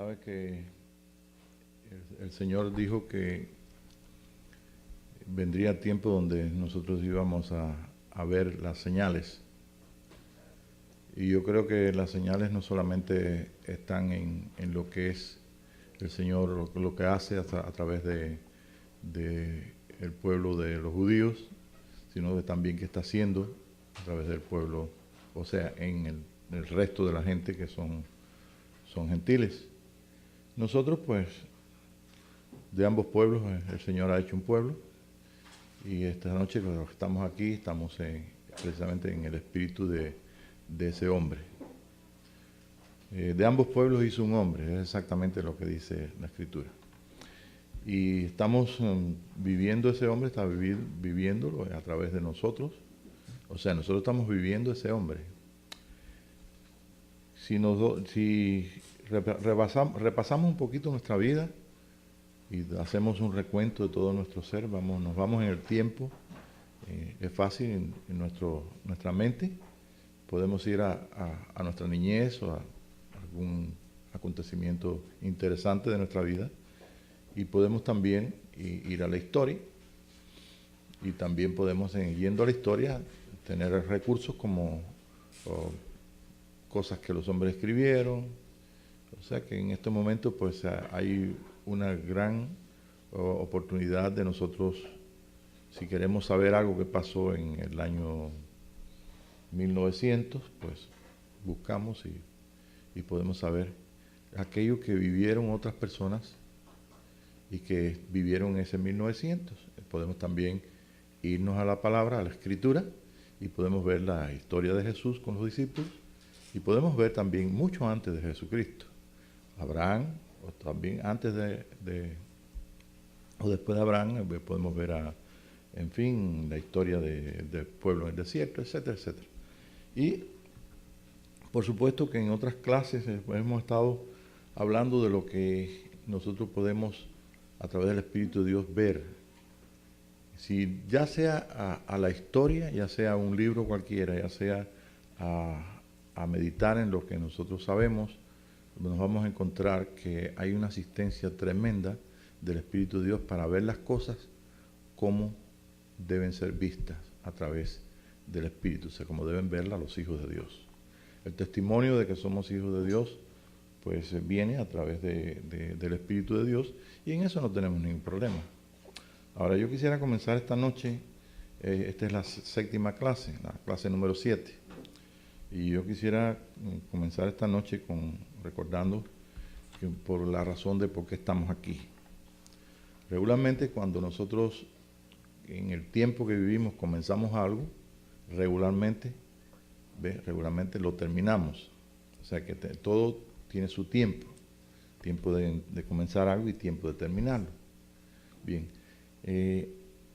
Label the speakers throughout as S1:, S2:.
S1: Sabe que el Señor dijo que vendría tiempo donde nosotros íbamos a ver las señales. Y yo creo que las señales no solamente están en lo que es el Señor, lo que hace a través de el pueblo de los judíos, sino que también que está haciendo a través del pueblo, o sea, en el resto de la gente que son gentiles. Nosotros, pues, de ambos pueblos, el Señor ha hecho un pueblo, y esta noche cuando estamos aquí, estamos precisamente en el espíritu de ese hombre. De ambos pueblos hizo un hombre, es exactamente lo que dice la Escritura. Y estamos viviendo ese hombre, está viviéndolo a través de nosotros. O sea, nosotros estamos viviendo ese hombre. Si repasamos un poquito nuestra vida y hacemos un recuento de todo nuestro ser, nos vamos en el tiempo, es fácil en nuestra mente. Podemos ir a nuestra niñez o a algún acontecimiento interesante de nuestra vida, y podemos también ir a la historia, y también podemos, yendo a la historia, tener recursos como cosas que los hombres escribieron. O sea que en este momento pues hay una gran oportunidad de nosotros, si queremos saber algo que pasó en el año 1900, pues buscamos y podemos saber aquello que vivieron otras personas y que vivieron ese 1900. Podemos también irnos a la palabra, a la Escritura, y podemos ver la historia de Jesús con los discípulos, y podemos ver también mucho antes de Jesucristo, Abraham, o también antes o después de Abraham, podemos ver en fin, la historia del pueblo en el desierto, etcétera, etcétera. Y por supuesto que en otras clases hemos estado hablando de lo que nosotros podemos a través del Espíritu de Dios ver. Si ya sea a la historia, ya sea un libro cualquiera, ya sea a meditar en lo que nosotros sabemos, nos vamos a encontrar que hay una asistencia tremenda del Espíritu de Dios para ver las cosas como deben ser vistas a través del Espíritu, o sea, como deben verlas los hijos de Dios. El testimonio de que somos hijos de Dios, pues viene a través del Espíritu de Dios, y en eso no tenemos ningún problema. Ahora yo quisiera comenzar esta noche, esta es la séptima clase, la clase número 7, y yo quisiera comenzar esta noche recordando que por la razón de por qué estamos aquí. Regularmente cuando nosotros en el tiempo que vivimos comenzamos algo, regularmente lo terminamos. O sea que todo tiene su tiempo de comenzar algo y tiempo de terminarlo. Bien,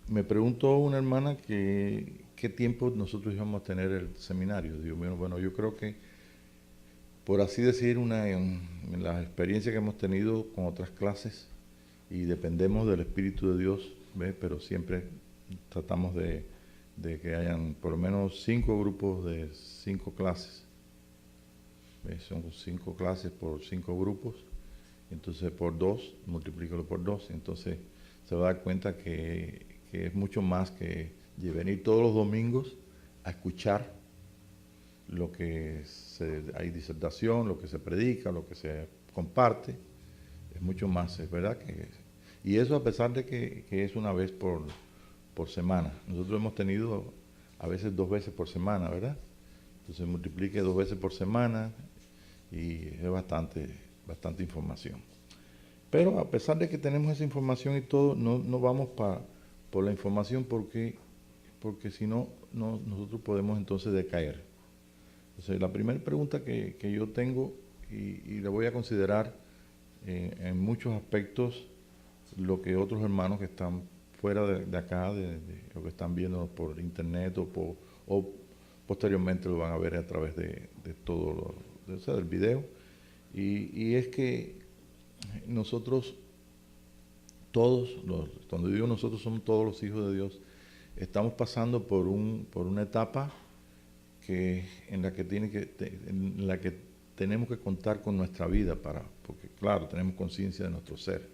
S1: me preguntó una hermana qué tiempo nosotros íbamos a tener el seminario. Digo, bueno, yo creo que, por así decir, en la experiencia que hemos tenido con otras clases, y dependemos del Espíritu de Dios, pero siempre tratamos de que hayan por lo menos 5 grupos de 5 clases. Son 5 clases por 5 grupos, entonces por 2, multiplícalo por 2, entonces se va a dar cuenta que es mucho más que venir todos los domingos a escuchar lo que hay disertación, lo que se predica, lo que se comparte. Es mucho más, es verdad y eso a pesar de que es una vez por semana. Nosotros hemos tenido a veces 2 veces por semana, ¿verdad? Entonces multiplique 2 veces por semana y es bastante información. Pero a pesar de que tenemos esa información y todo, no vamos por la información porque si no, nosotros podemos entonces decaer. Entonces la primera pregunta que yo tengo, y la voy a considerar en muchos aspectos lo que otros hermanos que están fuera de acá, de lo que están viendo por internet o posteriormente lo van a ver a través de todo del video, y es que nosotros todos, cuando digo nosotros, somos todos los hijos de Dios, estamos pasando por una etapa en la que tenemos que contar con nuestra vida porque claro, tenemos conciencia de nuestro ser.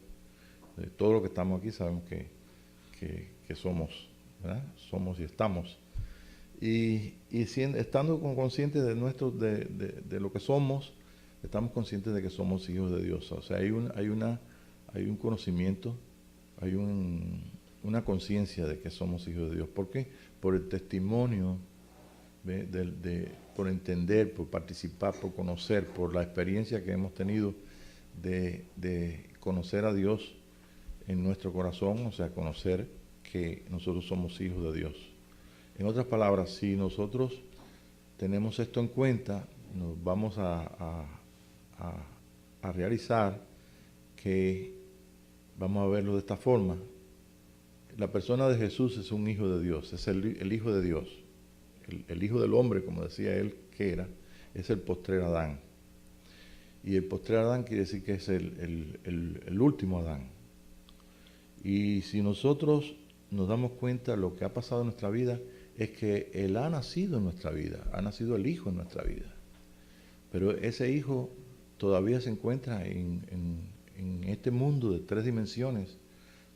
S1: De todo lo que estamos aquí sabemos que somos, ¿verdad? Somos y estamos. Y estando conscientes de lo que somos, estamos conscientes de que somos hijos de Dios. O sea, hay un conocimiento, hay una conciencia de que somos hijos de Dios. ¿Por qué? Por el testimonio, por entender, por participar, por conocer, por la experiencia que hemos tenido de conocer a Dios en nuestro corazón, o sea, conocer que nosotros somos hijos de Dios. En otras palabras, si nosotros tenemos esto en cuenta, nos vamos a realizar que vamos a verlo de esta forma. La persona de Jesús es un hijo de Dios, es el hijo de Dios. El hijo del hombre, como decía él que era, es el postrer Adán. Y el postrer Adán quiere decir que es el último Adán. Y si nosotros nos damos cuenta de lo que ha pasado en nuestra vida, es que Él ha nacido en nuestra vida, ha nacido el Hijo en nuestra vida. Pero ese Hijo todavía se encuentra en este mundo de 3 dimensiones,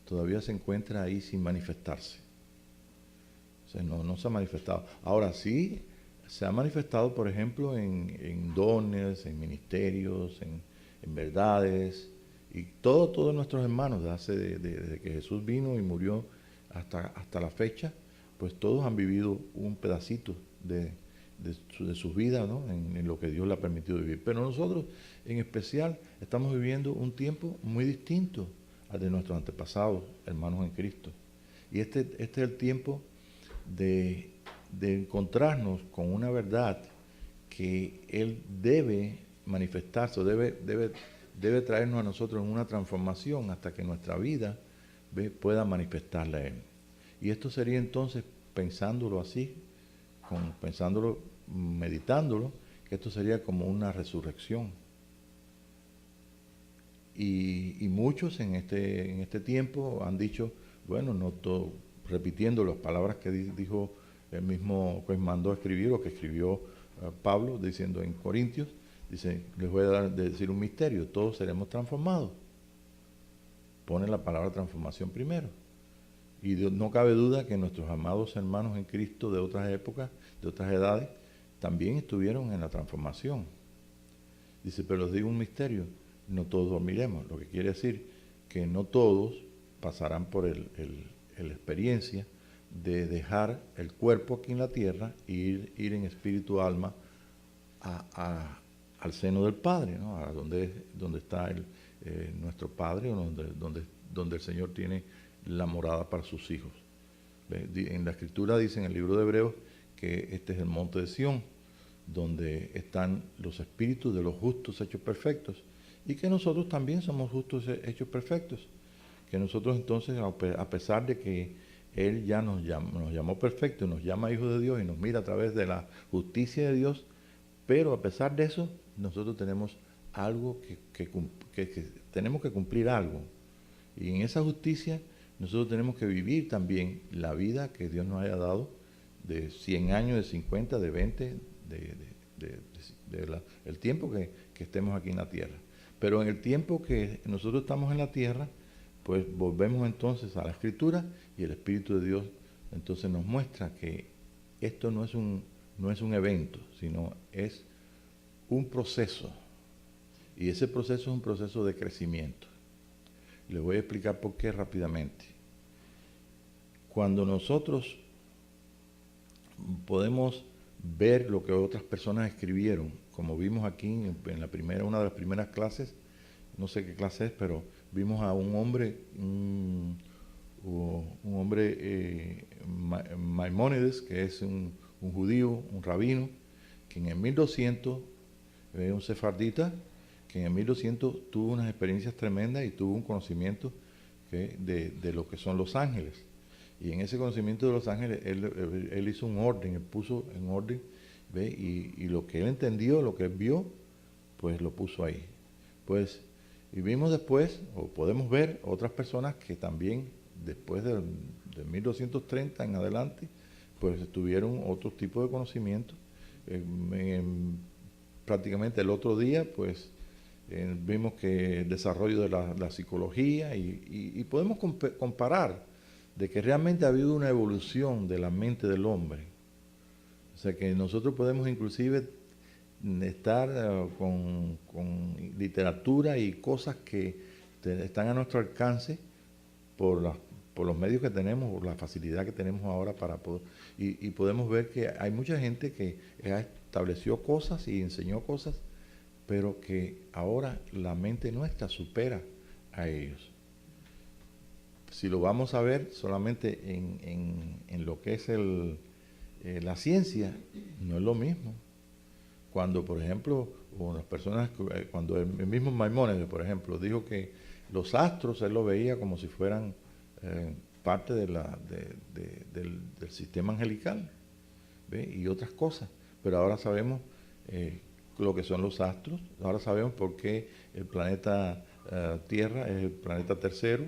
S1: todavía se encuentra ahí sin manifestarse. O sea, no se ha manifestado. Ahora sí, se ha manifestado, por ejemplo, en dones, en ministerios, en verdades, y todos nuestros hermanos, desde que Jesús vino y murió hasta la fecha, pues todos han vivido un pedacito de sus vidas, ¿no? En lo que Dios le ha permitido vivir. Pero nosotros, en especial, estamos viviendo un tiempo muy distinto al de nuestros antepasados, hermanos en Cristo. Y este es el tiempo de encontrarnos con una verdad que Él debe manifestarse, debe traernos a nosotros en una transformación hasta que nuestra vida pueda manifestarla a Él. Y esto sería entonces, pensándolo así, meditándolo, que esto sería como una resurrección. Y muchos en este tiempo han dicho, bueno, repitiendo las palabras que dijo el mismo que mandó a escribir, o que escribió Pablo, diciendo en Corintios, dice, les voy a decir un misterio, todos seremos transformados. Pone la palabra transformación primero. Y no cabe duda que nuestros amados hermanos en Cristo de otras épocas, de otras edades, también estuvieron en la transformación. Dice, pero les digo un misterio, no todos dormiremos. Lo que quiere decir que no todos pasarán por la experiencia de dejar el cuerpo aquí en la tierra e ir en espíritu alma al seno del Padre, ¿no? A donde está nuestro Padre, donde el Señor tiene la morada para sus hijos. En la Escritura dice en el libro de Hebreos que este es el monte de Sión, donde están los espíritus de los justos hechos perfectos, y que nosotros también somos justos hechos perfectos, que nosotros entonces, a pesar de que Él ya nos llamó perfectos, nos llama hijos de Dios y nos mira a través de la justicia de Dios, pero a pesar de eso, nosotros tenemos algo que tenemos que cumplir algo, y en esa justicia nosotros tenemos que vivir también la vida que Dios nos haya dado, de 100 años, de 50, de 20, el tiempo que estemos aquí en la tierra. Pero en el tiempo que nosotros estamos en la tierra, pues volvemos entonces a la Escritura, y el Espíritu de Dios entonces nos muestra que esto no es un evento, sino es un proceso. Y ese proceso es un proceso de crecimiento. Les voy a explicar por qué rápidamente. Cuando nosotros podemos ver lo que otras personas escribieron, como vimos aquí en una de las primeras clases, no sé qué clase es, pero vimos a un hombre, Maimónides, que es un judío, un rabino, que en el 1200, un sefardita, que en el 1200 tuvo unas experiencias tremendas y tuvo un conocimiento de lo que son los ángeles. Y en ese conocimiento de los ángeles, él hizo un orden, él puso en orden, y lo que él entendió, lo que él vio, pues lo puso ahí. Pues, y vimos después, o podemos ver, otras personas que también, después de 1230 en adelante, pues tuvieron otro tipo de conocimiento. prácticamente el otro día, pues vimos que el desarrollo de la psicología y podemos comparar de que realmente ha habido una evolución de la mente del hombre. O sea que nosotros podemos inclusive estar con literatura y cosas que están a nuestro alcance por los medios que tenemos, por la facilidad que tenemos ahora para poder, y podemos ver que hay mucha gente que estableció cosas y enseñó cosas, pero que ahora la mente nuestra supera a ellos. Si lo vamos a ver solamente en lo que es la ciencia, no es lo mismo. Cuando, por ejemplo, unas personas, cuando el mismo Maimónides, por ejemplo, dijo que los astros él lo veía como si fueran parte del sistema angelical, ¿ve? Y otras cosas. Pero ahora sabemos lo que son los astros, ahora sabemos por qué el planeta Tierra es el planeta tercero,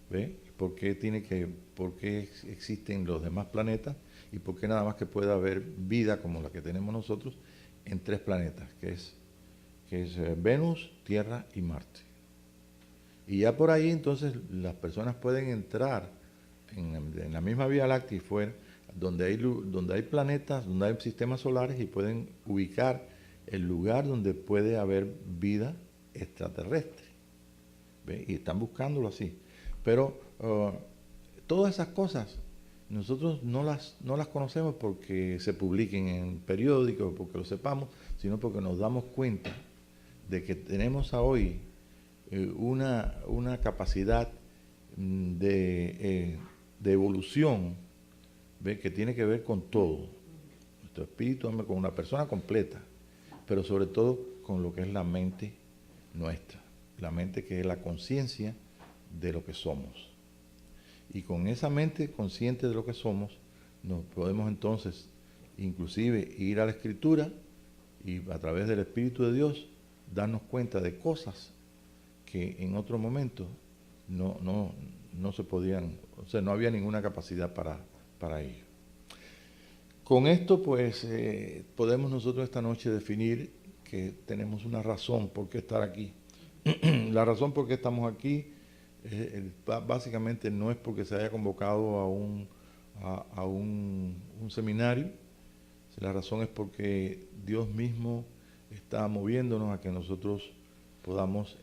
S1: ¿ve? ¿Por qué existen los demás planetas y por qué nada más que puede haber vida como la que tenemos nosotros en 3 planetas, que es Venus, Tierra y Marte. Y ya por ahí entonces las personas pueden entrar en la misma Vía Láctea y fuera, donde hay planetas, donde hay sistemas solares y pueden ubicar el lugar donde puede haber vida extraterrestre. ¿Ve? Y están buscándolo así. Pero todas esas cosas nosotros no las conocemos porque se publiquen en periódicos, porque lo sepamos, sino porque nos damos cuenta de que tenemos a hoy una capacidad de evolución, ¿ve? Que tiene que ver con todo. Nuestro espíritu, con una persona completa, pero sobre todo con lo que es la mente nuestra, la mente que es la conciencia de lo que somos. Y con esa mente consciente de lo que somos, nos podemos entonces inclusive ir a la Escritura y a través del Espíritu de Dios darnos cuenta de cosas que en otro momento no se podían, o sea, no había ninguna capacidad para ello. Con esto, pues, podemos nosotros esta noche definir que tenemos una razón por qué estar aquí. La razón por qué estamos aquí básicamente no es porque se haya convocado a un seminario. La razón es porque Dios mismo está moviéndonos a que nosotros podamos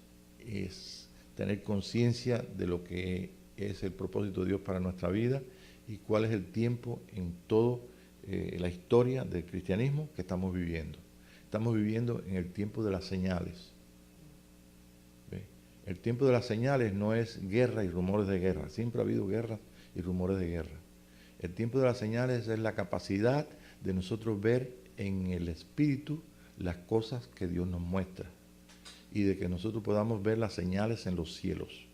S1: tener conciencia de lo que es el propósito de Dios para nuestra vida y cuál es el tiempo en toda la historia del cristianismo que estamos viviendo. Estamos viviendo en el tiempo de las señales. ¿Ve? El tiempo de las señales no es guerra y rumores de guerra. Siempre ha habido guerra y rumores de guerra. El tiempo de las señales es la capacidad de nosotros ver en el Espíritu las cosas que Dios nos muestra y de que nosotros podamos ver las señales en los cielos.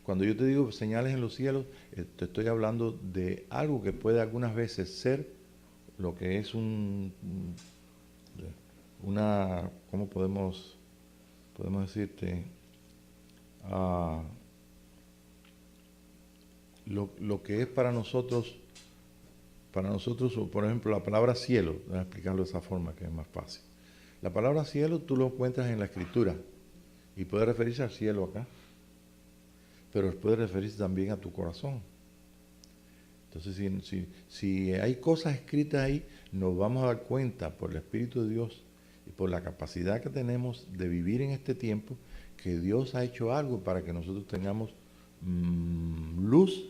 S1: Cuando yo te digo señales en los cielos, te estoy hablando de algo que puede algunas veces ser lo que es ¿cómo podemos decirte? Lo que es para nosotros, por ejemplo, la palabra cielo, voy a explicarlo de esa forma que es más fácil. La palabra cielo tú lo encuentras en la Escritura y puede referirse al cielo acá, pero puede referirse también a tu corazón. Entonces, si hay cosas escritas ahí, nos vamos a dar cuenta por el Espíritu de Dios y por la capacidad que tenemos de vivir en este tiempo, que Dios ha hecho algo para que nosotros tengamos luz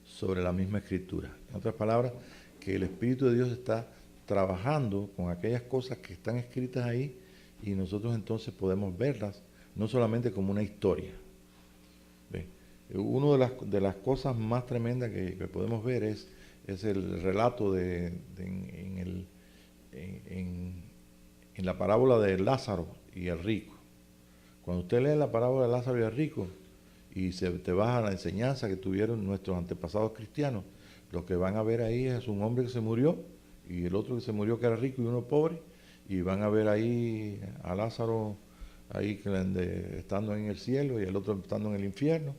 S1: sobre la misma Escritura. En otras palabras, que el Espíritu de Dios está trabajando con aquellas cosas que están escritas ahí y nosotros entonces podemos verlas no solamente como una historia. ¿Ve? Una de las cosas más tremendas que podemos ver es el relato en la parábola de Lázaro y el rico. Cuando usted lee la parábola de Lázaro y el rico y te vas a la enseñanza que tuvieron nuestros antepasados cristianos, lo que van a ver ahí es un hombre que se murió y el otro que se murió que era rico y uno pobre, y van a ver ahí a Lázaro ahí estando en el cielo y el otro estando en el infierno.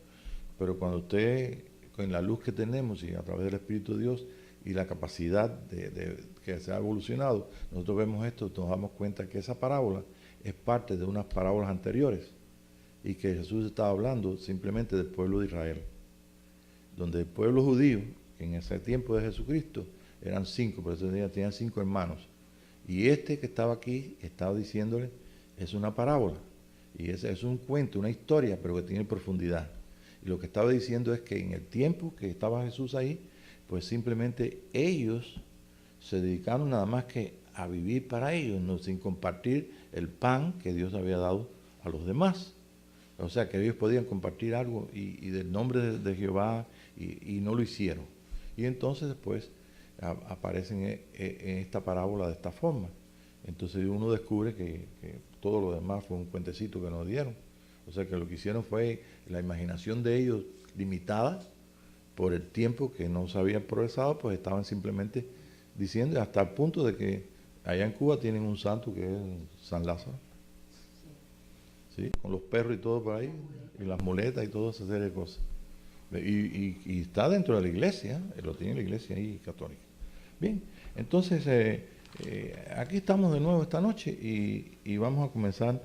S1: Pero cuando usted, con la luz que tenemos y a través del Espíritu de Dios, y la capacidad que se ha evolucionado, nosotros vemos esto, nos damos cuenta que esa parábola es parte de unas parábolas anteriores y que Jesús estaba hablando simplemente del pueblo de Israel, donde el pueblo judío, que en ese tiempo de Jesucristo eran 5, por eso tenían 5 hermanos, y este que estaba aquí estaba diciéndole, es una parábola, y ese es un cuento, una historia, pero que tiene profundidad. Y lo que estaba diciendo es que en el tiempo que estaba Jesús ahí, pues simplemente ellos se dedicaron nada más que a vivir para ellos, no, sin compartir el pan que Dios había dado a los demás. O sea, que ellos podían compartir algo y del nombre de Jehová y no lo hicieron. Y entonces después aparecen en esta parábola de esta forma. Entonces uno descubre que todo lo demás fue un cuentecito que nos dieron. O sea, que lo que hicieron fue la imaginación de ellos limitada por el tiempo que no se habían progresado, pues estaban simplemente diciendo, hasta el punto de que allá en Cuba tienen un santo que es San Lázaro, ¿sí? Con los perros y todo por ahí, y las muletas y toda esa serie de cosas. Y está dentro de la iglesia, lo tiene la iglesia ahí católica. Bien, entonces aquí estamos de nuevo esta noche y vamos a comenzar.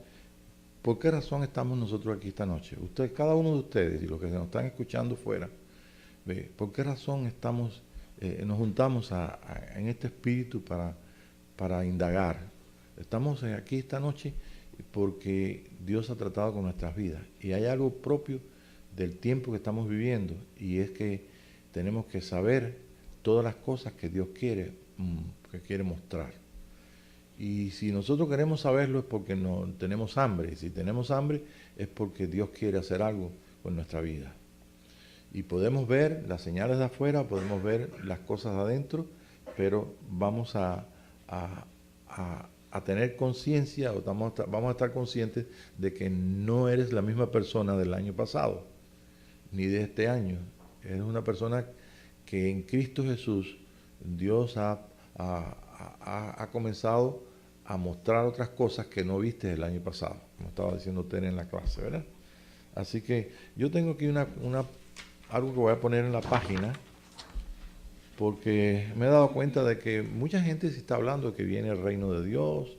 S1: ¿Por qué razón estamos nosotros aquí esta noche? Ustedes, cada uno de ustedes y los que nos están escuchando fuera, ¿por qué razón estamos, nos juntamos en este espíritu para indagar? Estamos aquí esta noche porque Dios ha tratado con nuestras vidas y hay algo propio del tiempo que estamos viviendo y es que tenemos que saber todas las cosas que Dios quiere mostrar. Y si nosotros queremos saberlo es porque no tenemos hambre, y si tenemos hambre es porque Dios quiere hacer algo con nuestra vida. Y podemos ver las señales de afuera, podemos ver las cosas de adentro, pero vamos a tener conciencia, o vamos a estar conscientes de que no eres la misma persona del año pasado, ni de este año. Eres una persona que en Cristo Jesús Dios ha comenzado a mostrar otras cosas que no viste el año pasado, como estaba diciendo usted en la clase, ¿verdad? Así que yo tengo aquí algo que voy a poner en la página, porque me he dado cuenta de que mucha gente se está hablando de que viene el reino de Dios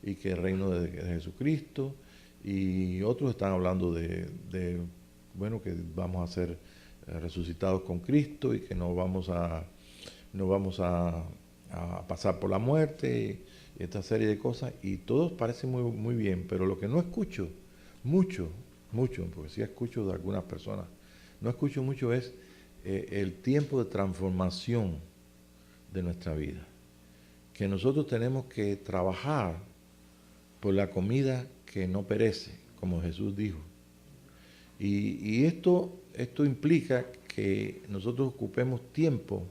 S1: y que el reino de Jesucristo, y otros están hablando bueno, que vamos a ser resucitados con Cristo y que no vamos a pasar por la muerte, y esta serie de cosas, y todo parece muy, muy bien, pero lo que no escucho mucho, porque sí escucho de algunas personas, no escucho mucho es el tiempo de transformación de nuestra vida, que nosotros tenemos que trabajar por la comida que no perece, como Jesús dijo, y esto implica que nosotros ocupemos tiempo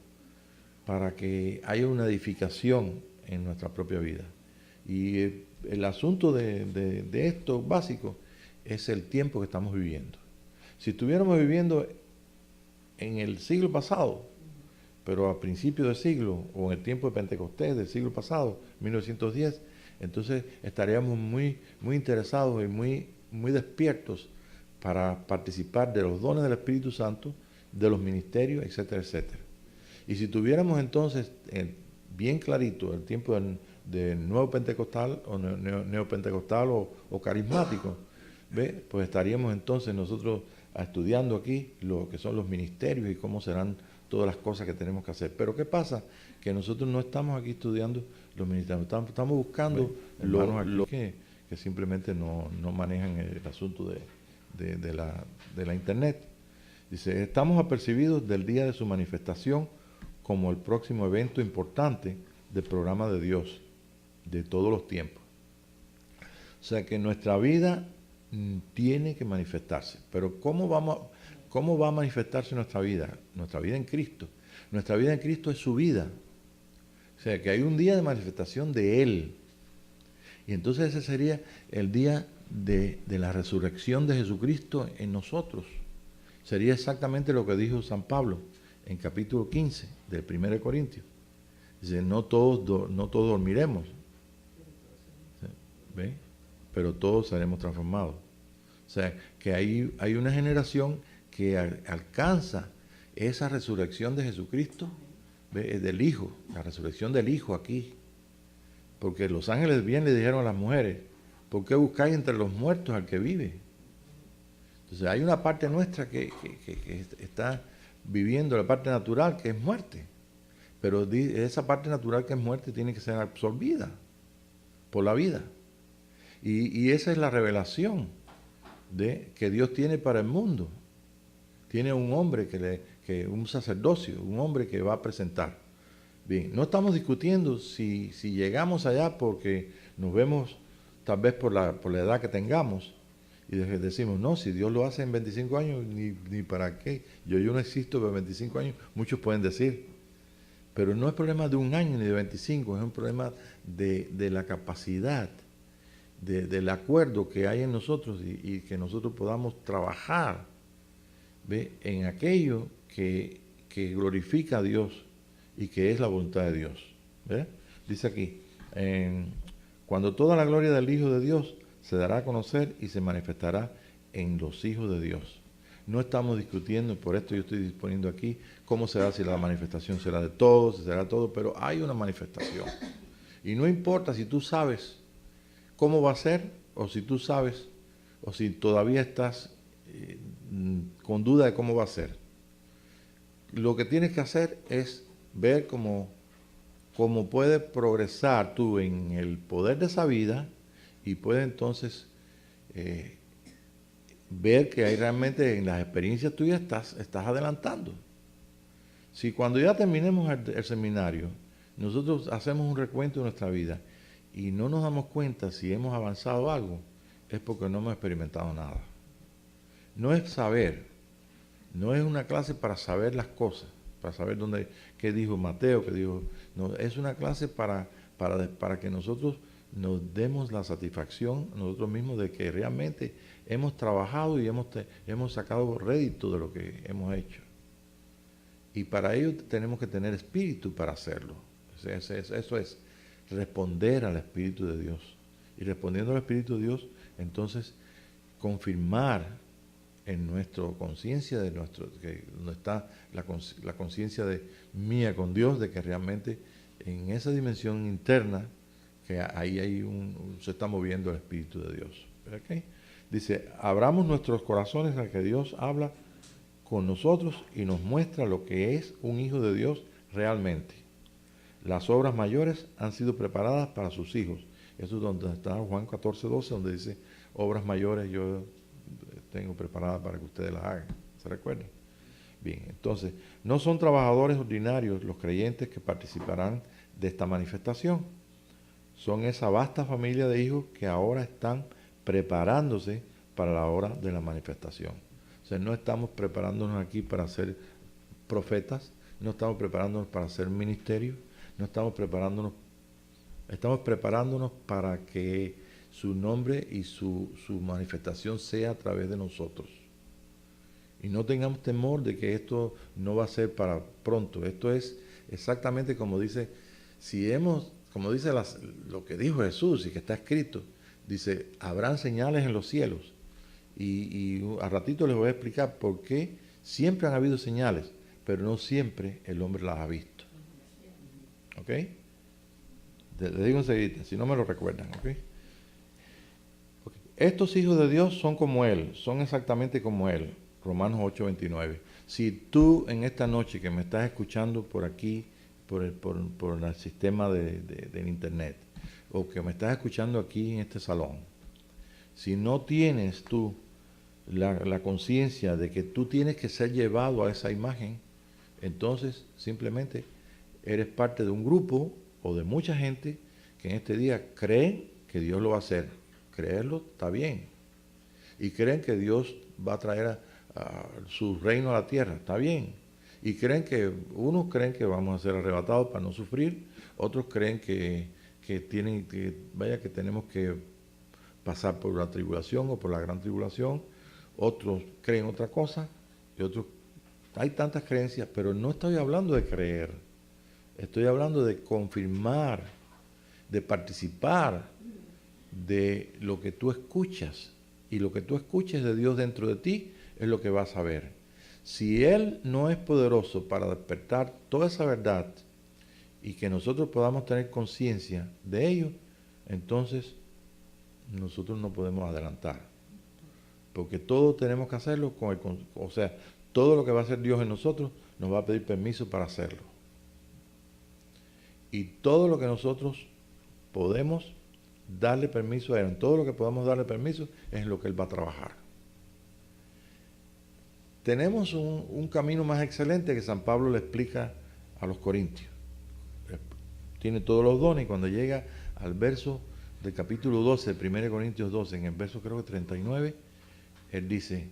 S1: para que haya una edificación en nuestra propia vida. Y el asunto de esto básico es el tiempo que estamos viviendo. Si estuviéramos viviendo en el siglo pasado, pero a principios del siglo, o en el tiempo de Pentecostés del siglo pasado, 1910, entonces estaríamos muy, muy interesados y muy, muy despiertos para participar de los dones del Espíritu Santo, de los ministerios, etcétera, etcétera. Y si tuviéramos entonces bien clarito el tiempo de nuevo pentecostal o neopentecostal o carismático, pues estaríamos entonces nosotros estudiando aquí lo que son los ministerios y cómo serán todas las cosas que tenemos que hacer. Pero ¿qué pasa? Que nosotros no estamos aquí estudiando los ministerios, estamos buscando los que simplemente no manejan el asunto de la internet. Dice, estamos apercibidos del día de su manifestación como el próximo evento importante del programa de Dios de todos los tiempos. O sea que nuestra vida tiene que manifestarse. Pero ¿cómo va a manifestarse nuestra vida? Nuestra vida en Cristo. Nuestra vida en Cristo es su vida. O sea que hay un día de manifestación de Él. Y entonces ese sería el día de la resurrección de Jesucristo en nosotros. Sería exactamente lo que dijo San Pablo en capítulo 15 del 1 Corintios. Dice, no todos dormiremos, ¿ve? Pero todos seremos transformados. O sea, que hay una generación que alcanza esa resurrección de Jesucristo ¿ve? Del Hijo, la resurrección del Hijo aquí. Porque los ángeles bien le dijeron a las mujeres, ¿por qué buscáis entre los muertos al que vive? Entonces hay una parte nuestra que está viviendo la parte natural, que es muerte. Pero esa parte natural que es muerte tiene que ser absorbida por la vida. Y esa es la revelación que Dios tiene para el mundo. Tiene un hombre, un sacerdocio, un hombre que va a presentar. Bien, no estamos discutiendo si llegamos allá porque nos vemos tal vez por la edad que tengamos y decimos, no, si Dios lo hace en 25 años, ni para qué. Yo no existo por 25 años, muchos pueden decir. Pero no es problema de un año ni de 25, es un problema de la capacidad, del acuerdo que hay en nosotros y que nosotros podamos trabajar, ¿ve?, en aquello que glorifica a Dios y que es la voluntad de Dios. ¿Ve? Dice aquí, cuando toda la gloria del Hijo de Dios se dará a conocer y se manifestará en los hijos de Dios. No estamos discutiendo, por esto yo estoy disponiendo aquí, cómo será, si la manifestación será de todos, si será todo, pero hay una manifestación. Y no importa si tú sabes cómo va a ser, o si tú sabes, o si todavía estás con duda de cómo va a ser. Lo que tienes que hacer es ver cómo puedes progresar tú en el poder de esa vida y puedes entonces ver que hay realmente en las experiencias tuyas estás adelantando. Si cuando ya terminemos el seminario, nosotros hacemos un recuento de nuestra vida y no nos damos cuenta si hemos avanzado algo, es porque no hemos experimentado nada. No es saber, no es una clase para saber las cosas, para saber qué dijo Mateo, qué dijo. No, es una clase para que nosotros nos demos la satisfacción nosotros mismos de que realmente hemos trabajado y hemos sacado rédito de lo que hemos hecho. Y para ello tenemos que tener espíritu para hacerlo. Eso es responder al Espíritu de Dios. Y respondiendo al Espíritu de Dios, entonces confirmar en nuestra conciencia, que donde está la conciencia mía con Dios, de que realmente en esa dimensión interna, que ahí se está moviendo el Espíritu de Dios. ¿Okay? Dice, abramos nuestros corazones a que Dios habla con nosotros y nos muestra lo que es un hijo de Dios realmente. Las obras mayores han sido preparadas para sus hijos. Eso es donde está Juan 14:12, donde dice, obras mayores yo tengo preparadas para que ustedes las hagan. ¿Se recuerdan? Bien, entonces, no son trabajadores ordinarios los creyentes que participarán de esta manifestación. Son esa vasta familia de hijos que ahora están preparándose para la hora de la manifestación. O sea, no estamos preparándonos aquí para ser profetas, no estamos preparándonos para hacer ministerio, no estamos preparándonos para que su nombre y su manifestación sea a través de nosotros. Y no tengamos temor de que esto no va a ser para pronto. Esto es exactamente como dice, como dice lo que dijo Jesús y que está escrito, dice, habrán señales en los cielos. Y a ratito les voy a explicar por qué siempre han habido señales, pero no siempre el hombre las ha visto. ¿Ok? Les digo enseguida, si no me lo recuerdan. ¿Ok? Estos hijos de Dios son como Él, son exactamente como Él. Romanos 8:29. Si tú en esta noche que me estás escuchando por aquí, por el sistema del internet, o que me estás escuchando aquí en este salón, si no tienes tú la conciencia de que tú tienes que ser llevado a esa imagen, entonces simplemente eres parte de un grupo o de mucha gente que en este día creen que Dios lo va a hacer. Creerlo está bien. Y creen que Dios va a traer a su reino a la tierra, está bien. Y unos creen que vamos a ser arrebatados para no sufrir, otros creen que tenemos que pasar por la tribulación o por la gran tribulación, otros creen otra cosa, y otros, hay tantas creencias, pero no estoy hablando de creer, estoy hablando de confirmar, de participar de lo que tú escuchas, y lo que tú escuches de Dios dentro de ti es lo que vas a ver. Si Él no es poderoso para despertar toda esa verdad y que nosotros podamos tener conciencia de ello, entonces nosotros no podemos adelantar. Porque todo tenemos que hacerlo o sea, todo lo que va a hacer Dios en nosotros nos va a pedir permiso para hacerlo. Y todo lo que nosotros podemos darle permiso a Él, en todo lo que podamos darle permiso, es lo que Él va a trabajar. Tenemos un camino más excelente que San Pablo le explica a los corintios. Tiene todos los dones y cuando llega al verso del capítulo 12, 1 Corintios 12, en el verso creo que 39, él dice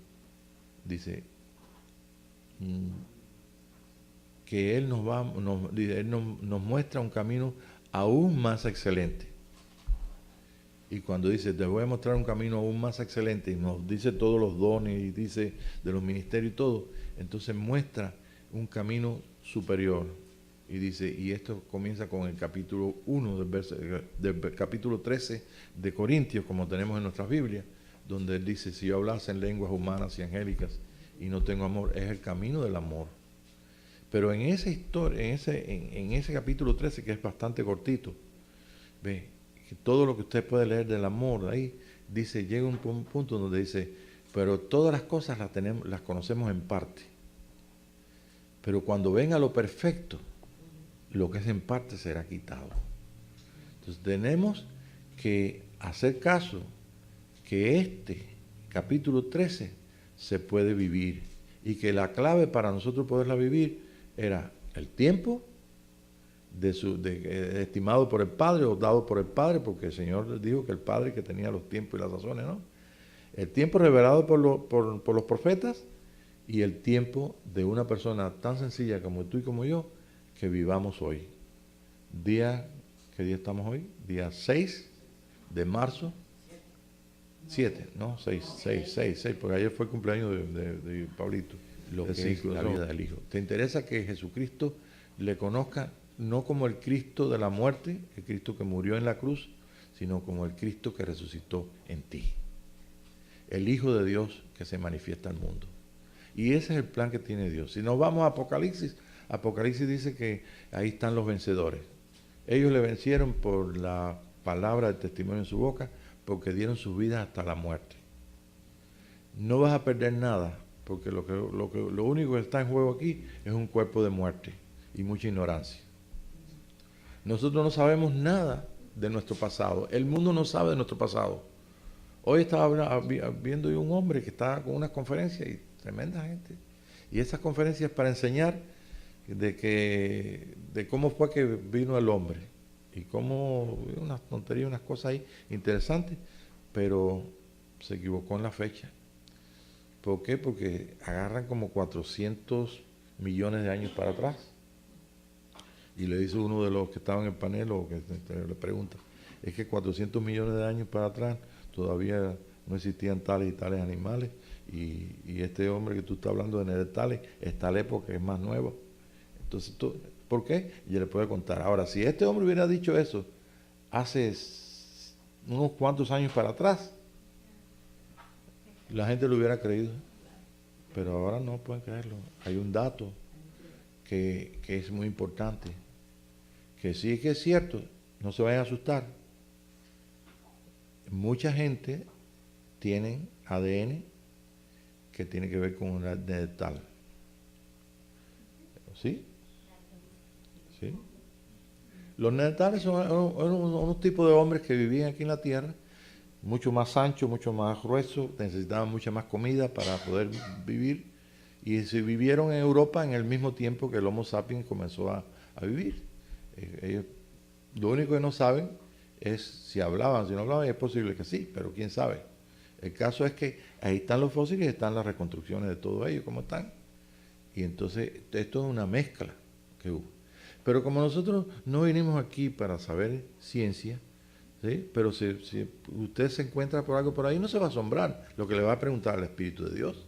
S1: que Él nos muestra un camino aún más excelente. Y cuando dice, te voy a mostrar un camino aún más excelente, y nos dice todos los dones, y dice de los ministerios y todo, entonces muestra un camino superior. Y dice, y esto comienza con el capítulo 1 del capítulo 13 de Corintios, como tenemos en nuestras Biblias, donde él dice, si yo hablase en lenguas humanas y angélicas y no tengo amor, es el camino del amor. Pero en esa historia, en ese capítulo 13, que es bastante cortito, ve que todo lo que usted puede leer del amor, ahí dice, llega un punto donde dice, pero todas las cosas las conocemos en parte. Pero cuando venga lo perfecto, lo que es en parte será quitado. Entonces tenemos que hacer caso que este capítulo 13 se puede vivir y que la clave para nosotros poderla vivir era el tiempo estimado por el Padre o dado por el Padre, porque el Señor dijo que el Padre que tenía los tiempos y las razones, ¿no? El tiempo revelado por los profetas y el tiempo de una persona tan sencilla como tú y como yo, que vivamos hoy. ¿Qué día estamos hoy? Día 6 de marzo. 7, ¿no? 6, porque ayer fue el cumpleaños de Pablito. Lo que es la vida del Hijo. ¿Te interesa que Jesucristo le conozca no como el Cristo de la muerte, el Cristo que murió en la cruz, sino como el Cristo que resucitó en ti? El Hijo de Dios que se manifiesta al mundo. Y ese es el plan que tiene Dios. Si nos vamos a Apocalipsis, Apocalipsis dice que ahí están los vencedores. Ellos le vencieron por la palabra del testimonio en su boca, porque dieron sus vidas hasta la muerte. No vas a perder nada, porque lo único que está en juego aquí es un cuerpo de muerte y mucha ignorancia. Nosotros no sabemos nada de nuestro pasado. El mundo no sabe de nuestro pasado. Hoy estaba viendo yo un hombre que estaba con unas conferencias y tremenda gente. Y esas conferencias para enseñar de cómo fue que vino el hombre. Y cómo, unas tonterías, unas cosas ahí interesantes, pero se equivocó en la fecha. ¿Por qué? Porque agarran como 400 millones de años para atrás. Y le dice uno de los que estaban en el panel, o que le pregunta, es que 400 millones de años para atrás todavía no existían tales y tales animales, y este hombre que tú estás hablando de Neandertales es tal época que es más nueva. Entonces, ¿por qué? Y yo le puedo contar. Ahora, si este hombre hubiera dicho eso hace unos cuantos años para atrás, la gente lo hubiera creído. Pero ahora no pueden creerlo. Hay un dato que es muy importante, que sí es que es cierto, no se vayan a asustar. Mucha gente tiene ADN que tiene que ver con un neandertal. ¿Sí? ¿Sí? Los neandertales son unos tipos de hombres que vivían aquí en la Tierra, mucho más anchos, mucho más gruesos, necesitaban mucha más comida para poder vivir, y se vivieron en Europa en el mismo tiempo que el Homo sapiens comenzó a vivir. Ellos, lo único que no saben es si hablaban, si no hablaban, es posible que sí, pero quién sabe. El caso es que ahí están los fósiles y están las reconstrucciones de todo ello, cómo están. Y entonces esto es una mezcla que hubo. Pero como nosotros no vinimos aquí para saber ciencia, ¿sí? Pero si usted se encuentra por algo por ahí, no se va a asombrar lo que le va a preguntar al Espíritu de Dios.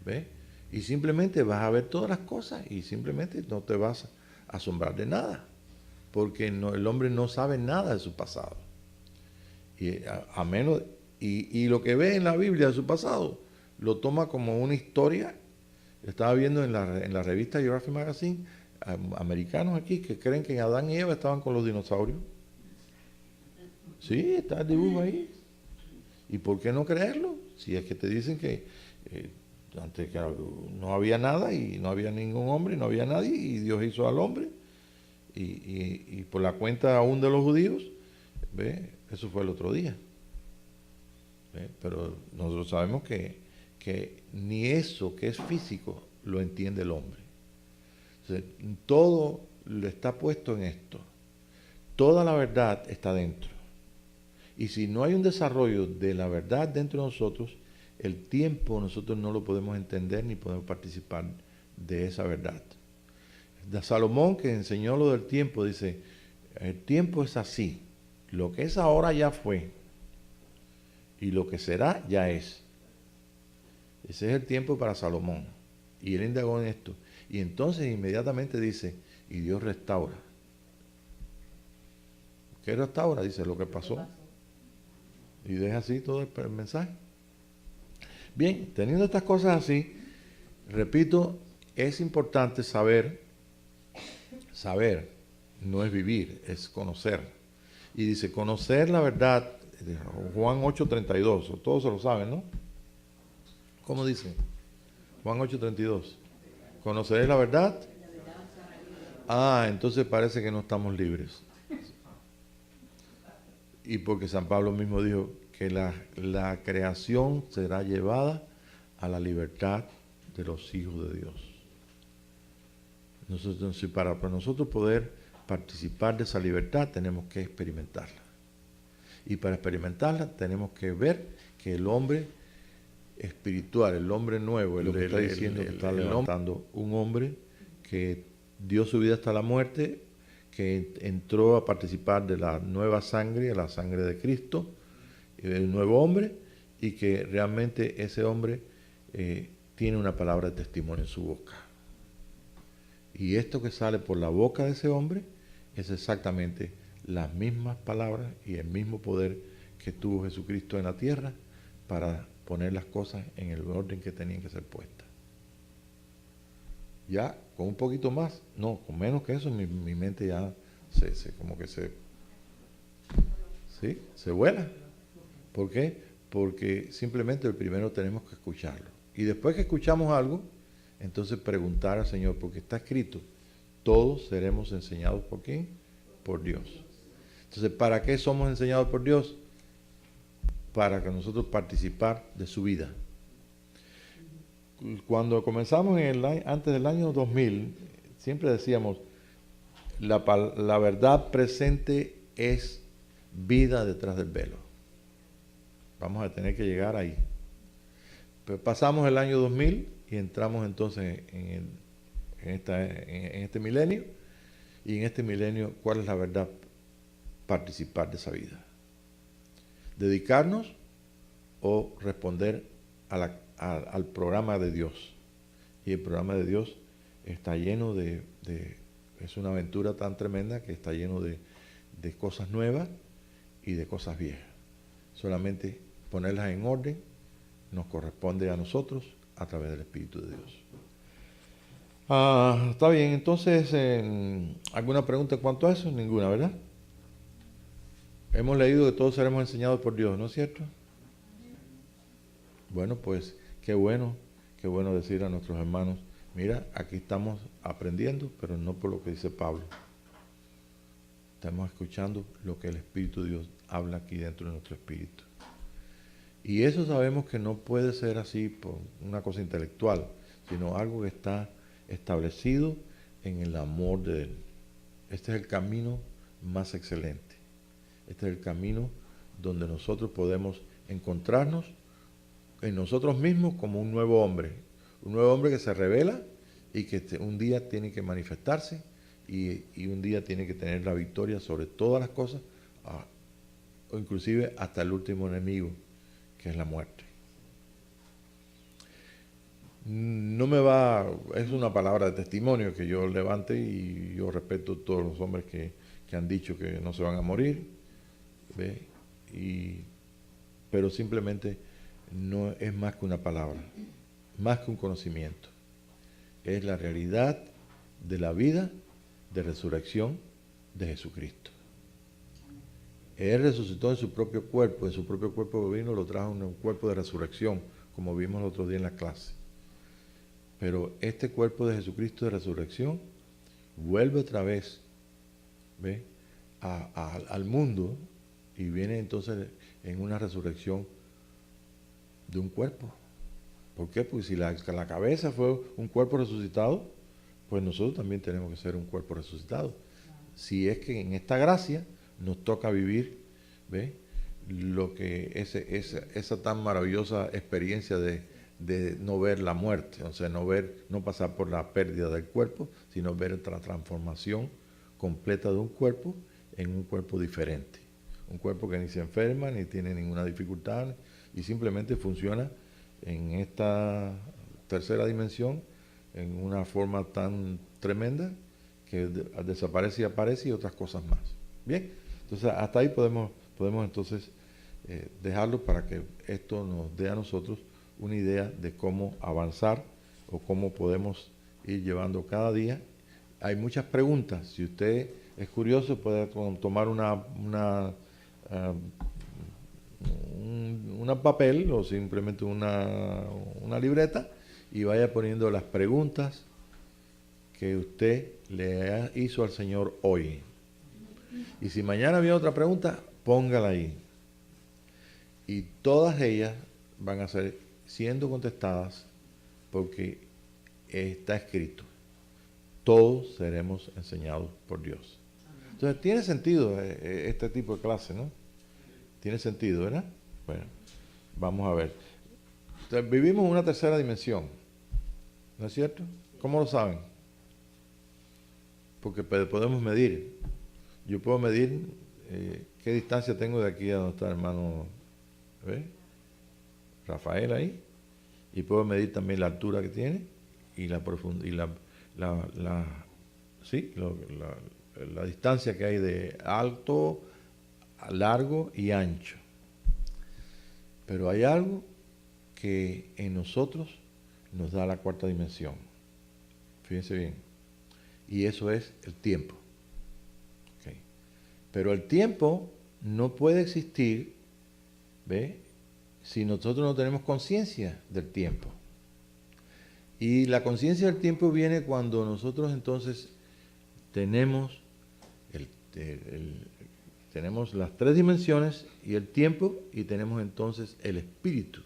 S1: ¿Ve? Y simplemente vas a ver todas las cosas y simplemente no te vas a asombrar de nada, porque el hombre no sabe nada de su pasado. Y lo que ve en la Biblia de su pasado lo toma como una historia Estaba viendo en la revista Geographic Magazine americanos aquí que creen que Adán y Eva estaban con los dinosaurios. Sí, está el dibujo ahí. ¿Y por qué no creerlo? Si es que te dicen que antes que no había nada y no había ningún hombre, no había nadie y Dios hizo al hombre y por la cuenta aún de los judíos, ¿ve? Eso fue el otro día. ¿Ve? Pero nosotros sabemos que ni eso que es físico lo entiende el hombre. Entonces, todo lo está puesto en esto. Toda la verdad está dentro. Y si no hay un desarrollo de la verdad dentro de nosotros, el tiempo nosotros no lo podemos entender ni podemos participar de esa verdad. De Salomón, que enseñó lo del tiempo, dice, el tiempo es así. Lo que es ahora ya fue. Y lo que será ya es. Ese es el tiempo para Salomón. Y él indagó en esto. Y entonces inmediatamente dice, y Dios restaura. ¿Qué restaura? Dice lo que pasó. Y deja así todo el mensaje. Bien, teniendo estas cosas así, repito, es importante saber, no es vivir, es conocer. Y dice, conocer la verdad, Juan 8:32, todos se lo saben, ¿no? ¿Cómo dice? Juan 8:32. ¿Conoceréis la verdad? Entonces parece que no estamos libres. Y porque San Pablo mismo dijo que la creación será llevada a la libertad de los hijos de Dios. Para nosotros poder participar de esa libertad tenemos que experimentarla. Y para experimentarla tenemos que ver que el hombre espiritual, el hombre nuevo, el que está diciendo que está levantando un hombre que dio su vida hasta la muerte, que entró a participar de la nueva sangre, la sangre de Cristo, el nuevo hombre, y que realmente ese hombre tiene una palabra de testimonio en su boca. Y esto que sale por la boca de ese hombre es exactamente las mismas palabras y el mismo poder que tuvo Jesucristo en la tierra para poner las cosas en el orden que tenían que ser puestas. Ya con un poquito más, no, con menos que eso, mi mente ya se vuela. ¿Por qué? Porque simplemente el primero tenemos que escucharlo. Y después que escuchamos algo, entonces preguntar al Señor, porque está escrito, todos seremos enseñados ¿por quién? Por Dios. Entonces, ¿para qué somos enseñados por Dios? Para que nosotros participar de su vida. Cuando comenzamos antes del año 2000, siempre decíamos, la verdad presente es vida detrás del velo. Vamos a tener que llegar ahí. Pero pasamos el año 2000 y entramos entonces en este milenio. Y en este milenio, ¿cuál es la verdad? Participar de esa vida. Dedicarnos o responder al programa de Dios. Y el programa de Dios está lleno es una aventura tan tremenda que está lleno de cosas nuevas y de cosas viejas. Solamente ponerlas en orden nos corresponde a nosotros a través del Espíritu de Dios. Está bien, entonces, ¿alguna pregunta en cuanto a eso? Ninguna, ¿verdad? Hemos leído que todos seremos enseñados por Dios, ¿no es cierto? Bueno, pues qué bueno decir a nuestros hermanos, mira, aquí estamos aprendiendo, pero no por lo que dice Pablo. Estamos escuchando lo que el Espíritu de Dios habla aquí dentro de nuestro espíritu. Y eso sabemos que no puede ser así por una cosa intelectual, sino algo que está establecido en el amor de Él. Este es el camino más excelente. Este es el camino donde nosotros podemos encontrarnos en nosotros mismos como un nuevo hombre que se revela y que un día tiene que manifestarse y un día tiene que tener la victoria sobre todas las cosas, o inclusive hasta el último enemigo, que es la muerte. Es una palabra de testimonio que yo levante y yo respeto a todos los hombres que han dicho que no se van a morir, ¿ve? Pero simplemente no es más que una palabra, más que un conocimiento. es la realidad de la vida de resurrección de Jesucristo. Él resucitó en su propio cuerpo que vino, lo trajo en un cuerpo de resurrección, como vimos el otro día en la clase. Pero este cuerpo de Jesucristo de resurrección vuelve otra vez, ¿ve?, al mundo, y viene entonces en una resurrección de un cuerpo. ¿Por qué? Porque si la cabeza fue un cuerpo resucitado, pues nosotros también tenemos que ser un cuerpo resucitado. Si es que en esta gracia nos toca vivir, ¿ve?, lo que esa tan maravillosa experiencia de no ver la muerte, o sea, no pasar por la pérdida del cuerpo, sino ver la transformación completa de un cuerpo en un cuerpo diferente. Un cuerpo que ni se enferma, ni tiene ninguna dificultad, y simplemente funciona en esta tercera dimensión en una forma tan tremenda que desaparece y aparece, y otras cosas más. Bien, entonces hasta ahí podemos entonces dejarlo, para que esto nos dé a nosotros una idea de cómo avanzar o cómo podemos ir llevando cada día. Hay muchas preguntas. Si usted es curioso, puede tomar una papel o simplemente una libreta y vaya poniendo las preguntas que usted le hizo al Señor hoy. Y si mañana viene otra pregunta, póngala ahí. Y todas ellas van a ser siendo contestadas, porque está escrito: todos seremos enseñados por Dios. Entonces tiene sentido este tipo de clase, ¿no? Tiene sentido, ¿verdad? Bueno, vamos a ver. Entonces, vivimos en una tercera dimensión, ¿no es cierto? ¿Cómo lo saben? Porque podemos medir. Yo puedo medir qué distancia tengo de aquí a donde está el hermano, ¿ve?, Rafael ahí, y puedo medir también la altura que tiene y la profundidad y la distancia que hay de alto, largo y ancho. Pero hay algo que en nosotros nos da la cuarta dimensión. Fíjense bien. Y eso es el tiempo. Okay. Pero el tiempo no puede existir, ¿ve?, si nosotros no tenemos conciencia del tiempo. Y la conciencia del tiempo viene cuando nosotros entonces tenemos tenemos las tres dimensiones y el tiempo, y tenemos entonces el espíritu.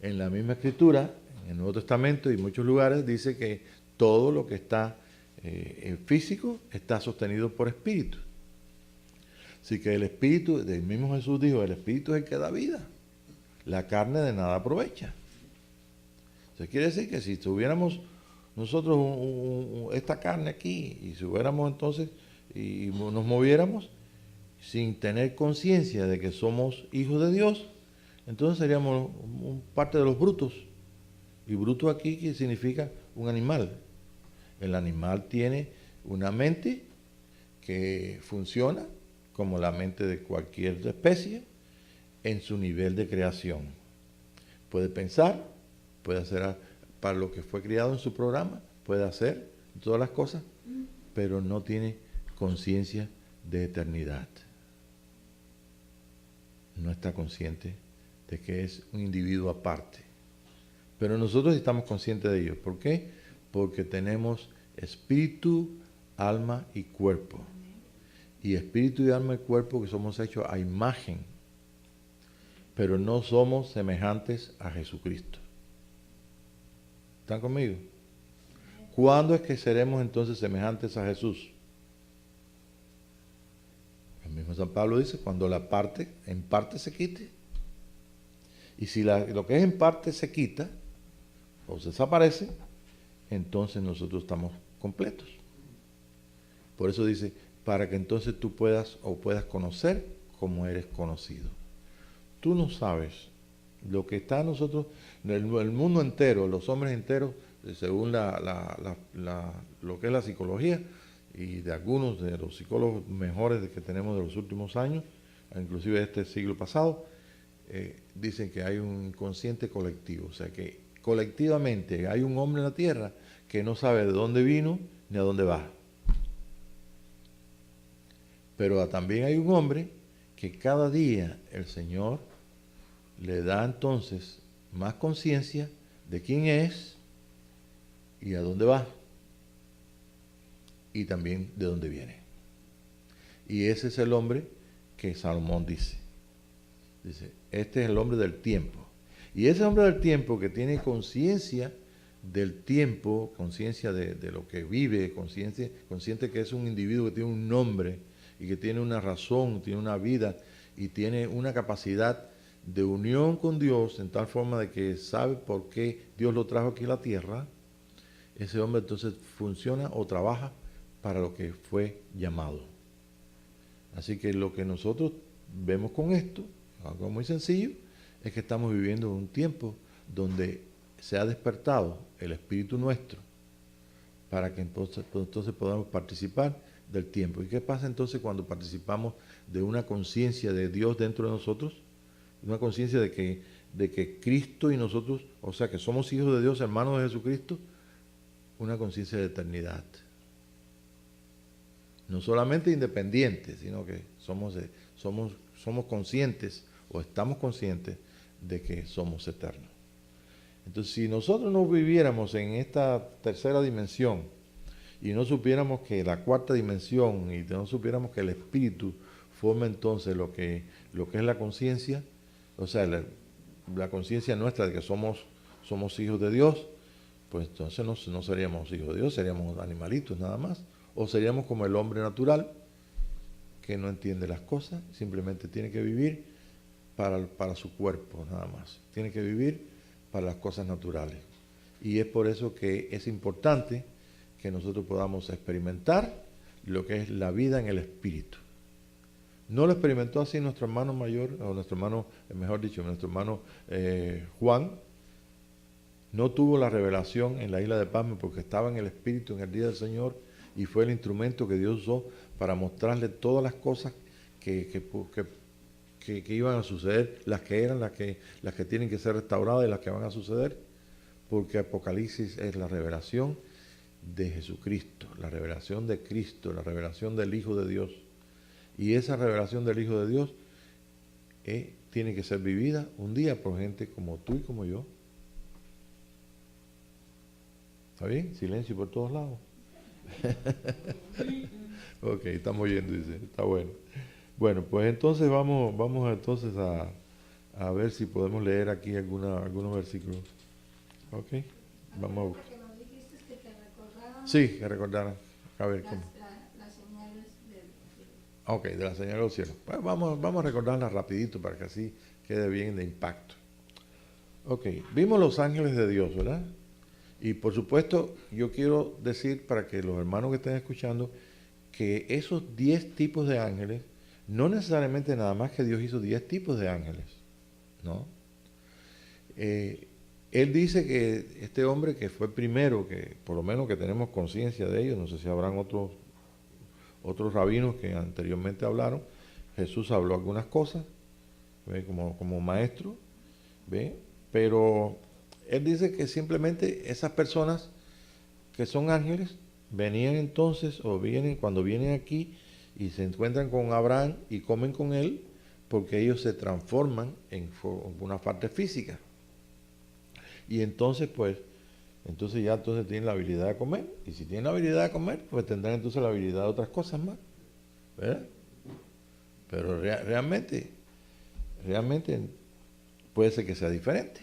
S1: En la misma escritura, en el Nuevo Testamento y en muchos lugares, dice que todo lo que está en físico está sostenido por espíritu. Así que el espíritu, el mismo Jesús dijo, el espíritu es el que da vida. La carne de nada aprovecha. Eso quiere decir que si tuviéramos nosotros esta carne aquí, y si hubiéramos entonces, y nos moviéramos sin tener conciencia de que somos hijos de Dios, entonces seríamos parte de los brutos. Y bruto aquí, que significa un animal. El animal tiene una mente que funciona como la mente de cualquier especie en su nivel de creación. Puede pensar, puede hacer para lo que fue criado en su programa, puede hacer todas las cosas, pero no tiene conciencia de eternidad. No está consciente de que es un individuo aparte. Pero nosotros estamos conscientes de ello. ¿Por qué? Porque tenemos espíritu, alma y cuerpo. Y espíritu y alma y cuerpo que somos hechos a imagen, pero no somos semejantes a Jesucristo. ¿Están conmigo? ¿Cuándo es que seremos entonces semejantes a Jesús? El mismo San Pablo dice, cuando la parte, en parte se quite. Y si lo que es en parte se quita o se desaparece, entonces nosotros estamos completos. Por eso dice, para que entonces tú puedas conocer como eres conocido. Tú no sabes lo que está en nosotros, el mundo entero, los hombres enteros, según lo que es la psicología, y de algunos de los psicólogos mejores que tenemos de los últimos años, inclusive de este siglo pasado, dicen que hay un inconsciente colectivo, o sea que colectivamente hay un hombre en la tierra que no sabe de dónde vino ni a dónde va. Pero también hay un hombre que cada día el Señor le da entonces más conciencia de quién es y a dónde va y también de dónde viene. Y ese es el hombre que Salomón dice. Dice, este es el hombre del tiempo. Y ese hombre del tiempo que tiene conciencia del tiempo, conciencia de lo que vive, consciente que es un individuo que tiene un nombre y que tiene una razón, tiene una vida y tiene una capacidad de unión con Dios en tal forma de que sabe por qué Dios lo trajo aquí a la tierra, ese hombre entonces funciona o trabaja para lo que fue llamado. Así que lo que nosotros vemos con esto, algo muy sencillo, es que estamos viviendo un tiempo donde se ha despertado el espíritu nuestro para que entonces podamos participar del tiempo. ¿Y qué pasa entonces cuando participamos de una conciencia de Dios dentro de nosotros? Una conciencia de que Cristo y nosotros, o sea, que somos hijos de Dios, hermanos de Jesucristo, una conciencia de eternidad. No solamente independientes, sino que somos conscientes o estamos conscientes de que somos eternos. Entonces, si nosotros no viviéramos en esta tercera dimensión y no supiéramos que la cuarta dimensión y no supiéramos que el espíritu forma entonces lo que es la conciencia, o sea, la conciencia nuestra de que somos hijos de Dios, pues entonces no seríamos hijos de Dios, seríamos animalitos nada más. O seríamos como el hombre natural, que no entiende las cosas, simplemente tiene que vivir para su cuerpo nada más. Tiene que vivir para las cosas naturales. Y es por eso que es importante que nosotros podamos experimentar lo que es la vida en el espíritu. No lo experimentó así nuestro hermano mayor, o nuestro hermano, mejor dicho, nuestro hermano Juan. No tuvo la revelación en la isla de Pasmo porque estaba en el espíritu en el día del Señor y fue el instrumento que Dios usó para mostrarle todas las cosas que iban a suceder, las que tienen que ser restauradas y las que van a suceder, porque Apocalipsis es la revelación de Jesucristo, la revelación de Cristo, la revelación del Hijo de Dios. Y esa revelación del Hijo de Dios tiene que ser vivida un día por gente como tú y como yo. ¿Está bien? Silencio por todos lados. Ok, estamos oyendo, dice, está bueno. Bueno, pues entonces vamos entonces a ver si podemos leer aquí algunos versículos. Ok, vamos a buscar. Sí, que recordaran. A ver cómo.
S2: Las señales del cielo.
S1: Ok, de la señal de los cielos. Pues vamos a recordarlas rapidito para que así quede bien de impacto. Ok, vimos los ángeles de Dios, ¿verdad? Y por supuesto, yo quiero decir para que los hermanos que estén escuchando, que esos 10 tipos de ángeles, no necesariamente nada más que Dios hizo 10 tipos de ángeles, ¿no? Él dice que este hombre que fue primero, que por lo menos que tenemos conciencia de ello, no sé si habrán otros rabinos que anteriormente hablaron, Jesús habló algunas cosas, ¿ve? Como maestro, ¿ve? Pero él dice que simplemente esas personas que son ángeles venían entonces o vienen cuando vienen aquí y se encuentran con Abraham y comen con él porque ellos se transforman en una parte física. Y entonces ya tienen la habilidad de comer. Y si tienen la habilidad de comer, pues tendrán entonces la habilidad de otras cosas más, ¿verdad? Pero realmente puede ser que sea diferente.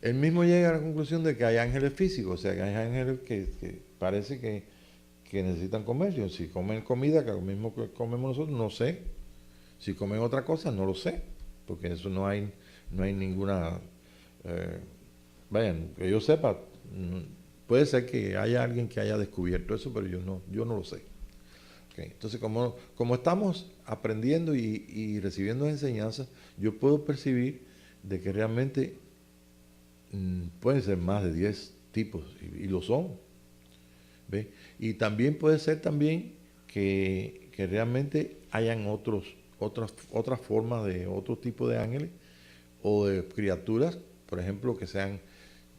S1: Él mismo llega a la conclusión de que hay ángeles físicos, o sea, que hay ángeles que parece que necesitan comer. Si comen comida, que lo mismo que comemos nosotros, no sé. Si comen otra cosa, no lo sé, porque eso no hay ninguna... vayan, que yo sepa, puede ser que haya alguien que haya descubierto eso, pero yo no lo sé. Okay. Entonces, como estamos aprendiendo y recibiendo enseñanzas, yo puedo percibir de que realmente pueden ser más de 10 tipos, y lo son. ¿Ve? Y también puede ser también que realmente hayan otras formas de otro tipo de ángeles o de criaturas, por ejemplo, que sean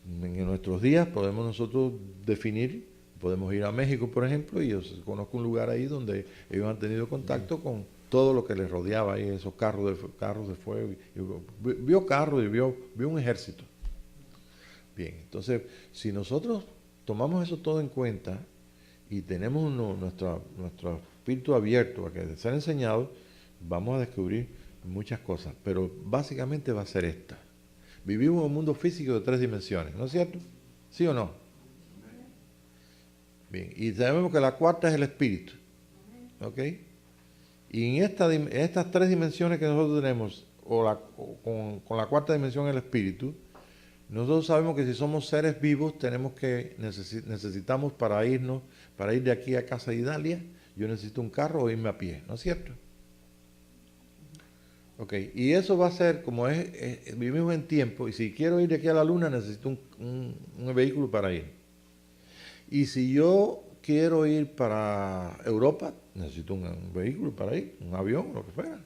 S1: En nuestros días podemos nosotros definir, podemos ir a México, por ejemplo, y yo conozco un lugar ahí donde ellos han tenido contacto con todo lo que les rodeaba ahí, esos carros de fuego. Vio carros y vio un ejército. Bien, entonces, si nosotros tomamos eso todo en cuenta y tenemos nuestro espíritu abierto a que ser enseñado, vamos a descubrir muchas cosas, pero básicamente va a ser esta. Vivimos en un mundo físico de 3 dimensiones, ¿no es cierto? ¿Sí o no? Bien, y sabemos que la cuarta es el espíritu, ¿ok? Y en estas 3 dimensiones que nosotros tenemos, con la cuarta dimensión el espíritu, nosotros sabemos que si somos seres vivos necesitamos para ir de aquí a casa de Idalia, yo necesito un carro o irme a pie, ¿no es cierto? Ok, y eso va a ser como vivimos en tiempo, y si quiero ir de aquí a la luna necesito un vehículo para ir. Y si yo quiero ir para Europa, necesito un vehículo para ir, un avión, lo que fuera.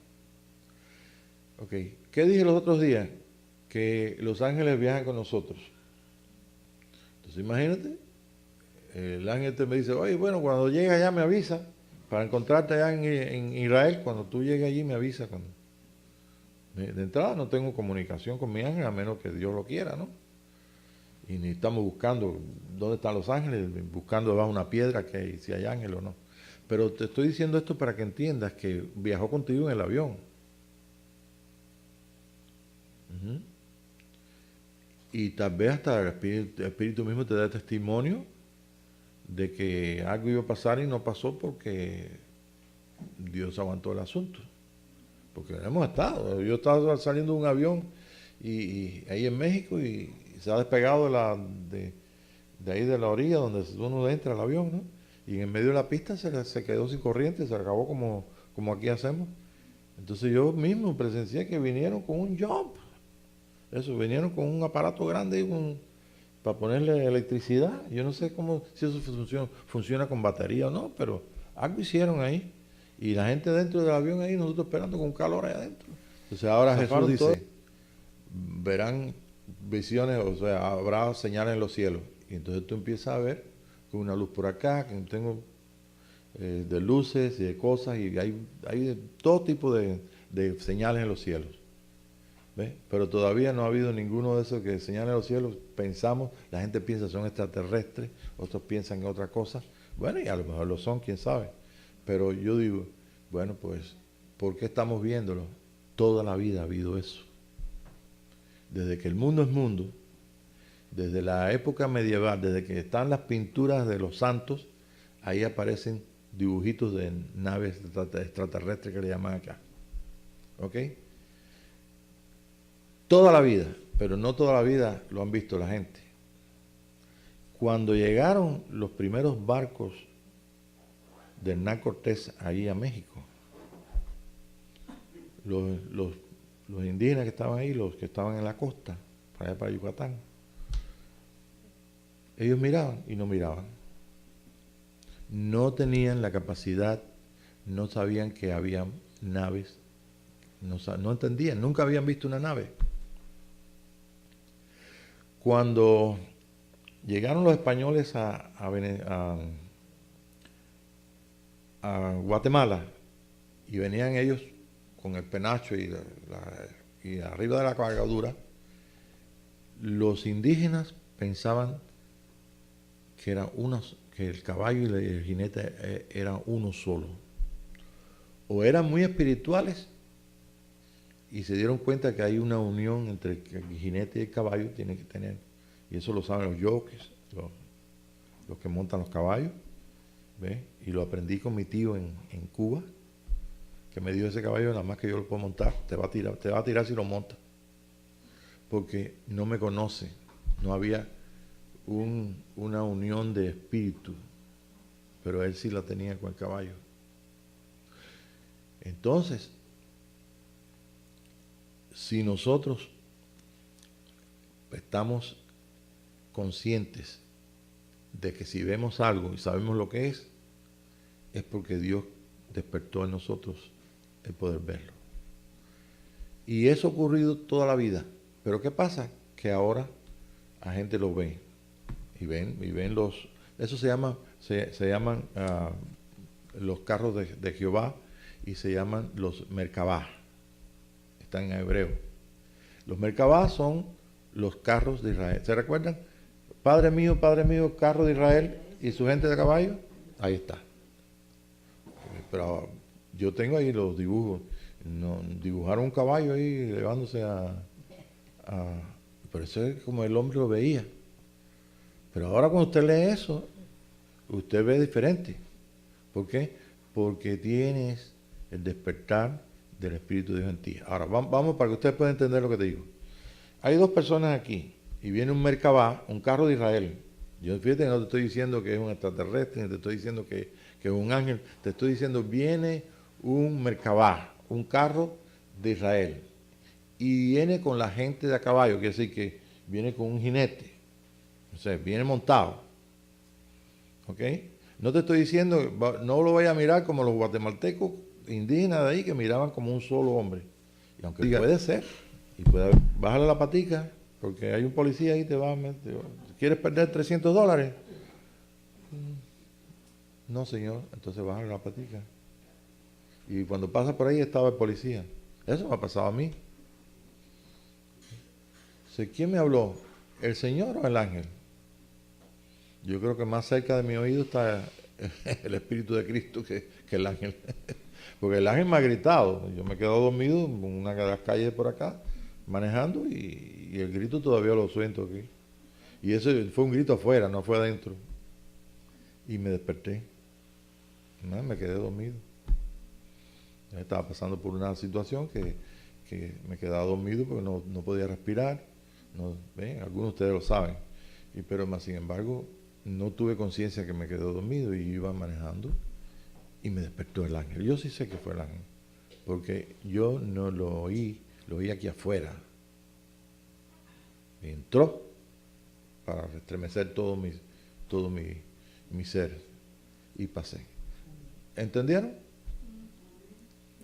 S1: Ok, ¿qué dije los otros días? Que los ángeles viajan con nosotros. Entonces imagínate, el ángel me dice, oye, bueno, cuando llegue allá me avisa, para encontrarte allá en Israel, cuando tú llegues allí me avisa. De entrada no tengo comunicación con mi ángel, a menos que Dios lo quiera, ¿no? Y ni estamos buscando dónde están los ángeles, buscando debajo de una piedra que si hay ángel o no. Pero te estoy diciendo esto para que entiendas que viajó contigo en el avión. Y tal vez hasta el espíritu mismo te da testimonio de que algo iba a pasar y no pasó porque Dios aguantó el asunto. Porque hemos estado, yo estaba saliendo de un avión y ahí en México y se ha despegado de ahí de la orilla donde uno entra al avión, ¿no? Y en medio de la pista se quedó sin corriente, se acabó como aquí hacemos. Entonces yo mismo presencié que vinieron con un jump. Eso, vinieron con un aparato grande para ponerle electricidad. Yo no sé si eso funciona con batería o no, pero algo hicieron ahí. Y la gente dentro del avión ahí, nosotros esperando con calor ahí adentro. Entonces ahora Jesús dice, verán visiones, o sea, habrá señales en los cielos. Y entonces tú empiezas a ver con una luz por acá, que tengo de luces y de cosas, y hay de todo tipo de señales en los cielos. ¿Ves? Pero todavía no ha habido ninguno de esos que señalen en los cielos. Pensamos, la gente piensa son extraterrestres, otros piensan en otra cosa. Bueno, y a lo mejor lo son, quién sabe. Pero yo digo, bueno, pues, ¿por qué estamos viéndolo? Toda la vida ha habido eso. Desde que el mundo es mundo, desde la época medieval, desde que están las pinturas de los santos, ahí aparecen dibujitos de naves extraterrestres que le llaman acá. ¿Ok? Toda la vida, pero no toda la vida lo han visto la gente. Cuando llegaron los primeros barcos de Hernán Cortés ahí a México, los indígenas que estaban ahí, los que estaban en la costa, para allá para Yucatán, ellos miraban y no miraban. No tenían la capacidad, no sabían que había naves, no entendían, nunca habían visto una nave. Cuando llegaron los españoles a Guatemala y venían ellos con el penacho y arriba de la cabalgadura, los indígenas pensaban que el caballo y el jinete eran uno solo. O eran muy espirituales y se dieron cuenta que hay una unión entre el jinete y el caballo, tienen que tener, y eso lo saben los yoques, los que montan los caballos, ¿ves? Y lo aprendí con mi tío en Cuba, que me dio ese caballo, nada más que yo lo puedo montar, te va a tirar si lo montas, porque no me conoce, no había una unión de espíritu, pero él sí la tenía con el caballo. Entonces, si nosotros estamos conscientes de que si vemos algo y sabemos lo que es porque Dios despertó en nosotros el poder verlo. Y eso ha ocurrido toda la vida. Pero ¿qué pasa? Que ahora la gente lo ve. Y ven los... Eso se llaman los carros de Jehová y se llaman los Merkabah. Están en hebreo. Los Merkabah son los carros de Israel. ¿Se recuerdan? Padre mío, carro de Israel y su gente de caballo. Ahí está. Pero yo tengo ahí los dibujos. No, dibujaron un caballo ahí llevándose pero eso es como el hombre lo veía. Pero ahora cuando usted lee eso, usted ve diferente. ¿Por qué? Porque tienes el despertar del Espíritu de Dios en ti. Ahora, vamos para que ustedes puedan entender lo que te digo. Hay dos personas aquí y viene un Merkabah, un carro de Israel. Yo, fíjate, no te estoy diciendo que es un extraterrestre, ni te estoy diciendo que es un ángel. Te estoy diciendo, viene un Merkabah, un carro de Israel. Y viene con la gente de a caballo, quiere decir que viene con un jinete. O sea, viene montado. ¿Ok? No te estoy diciendo, no lo vaya a mirar como los guatemaltecos indígenas de ahí que miraban como un solo hombre. Y aunque diga, puede ser, y puede bájale la patica, porque hay un policía ahí y te va a meter. ¿Quieres perder $300? No, señor, entonces bájale la patica. Y cuando pasa por ahí estaba el policía. Eso me ha pasado a mí. ¿Quién me habló? ¿El Señor o el ángel? Yo creo que más cerca de mi oído está el Espíritu de Cristo que el ángel. Porque el ángel me ha gritado. Yo me he quedado dormido en una de las calles por acá, manejando, y el grito todavía lo siento aquí. Y ese fue un grito afuera, no fue adentro. Y me desperté. No, me quedé dormido. Estaba pasando por una situación que me quedaba dormido porque no podía respirar. ¿Ven? Algunos de ustedes lo saben. Pero más sin embargo, no tuve conciencia que me quedé dormido y iba manejando y me despertó el ángel. Yo sí sé que fue el ángel, porque yo no lo oí aquí afuera. Entró para estremecer todo mi ser y pasé. ¿Entendieron?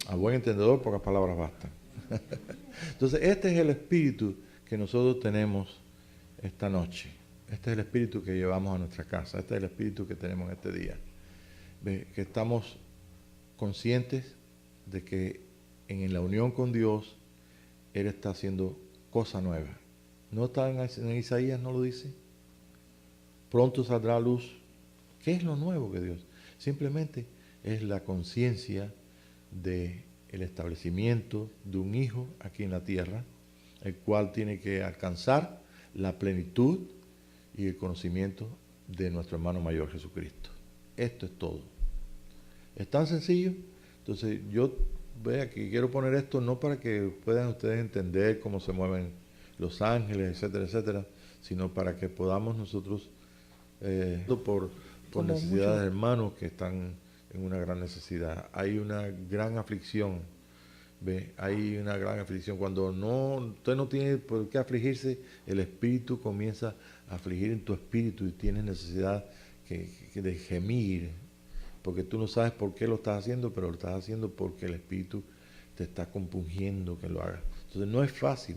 S1: A buen entendedor, pocas palabras bastan. Entonces, este es el espíritu que nosotros tenemos esta noche. Este es el espíritu que llevamos a nuestra casa. Este es el espíritu que tenemos este día. Que estamos conscientes de que en la unión con Dios, Él está haciendo cosas nuevas. ¿No está en Isaías, no lo dice? Pronto saldrá a luz. ¿Qué es lo nuevo que Dios? Simplemente es la conciencia del establecimiento de un hijo aquí en la tierra, el cual tiene que alcanzar la plenitud y el conocimiento de nuestro hermano mayor Jesucristo. Esto es todo. Es tan sencillo. Entonces yo aquí quiero poner esto no para que puedan ustedes entender cómo se mueven los ángeles, etcétera, etcétera, sino para que podamos nosotros, por necesidades de hermanos que están en una gran necesidad. Hay una gran aflicción. Hay una gran aflicción. Cuando usted no tiene por qué afligirse, el Espíritu comienza a afligir en tu espíritu y tienes necesidad de gemir, porque tú no sabes por qué lo estás haciendo, pero lo estás haciendo porque el Espíritu te está compungiendo que lo hagas. Entonces no es fácil.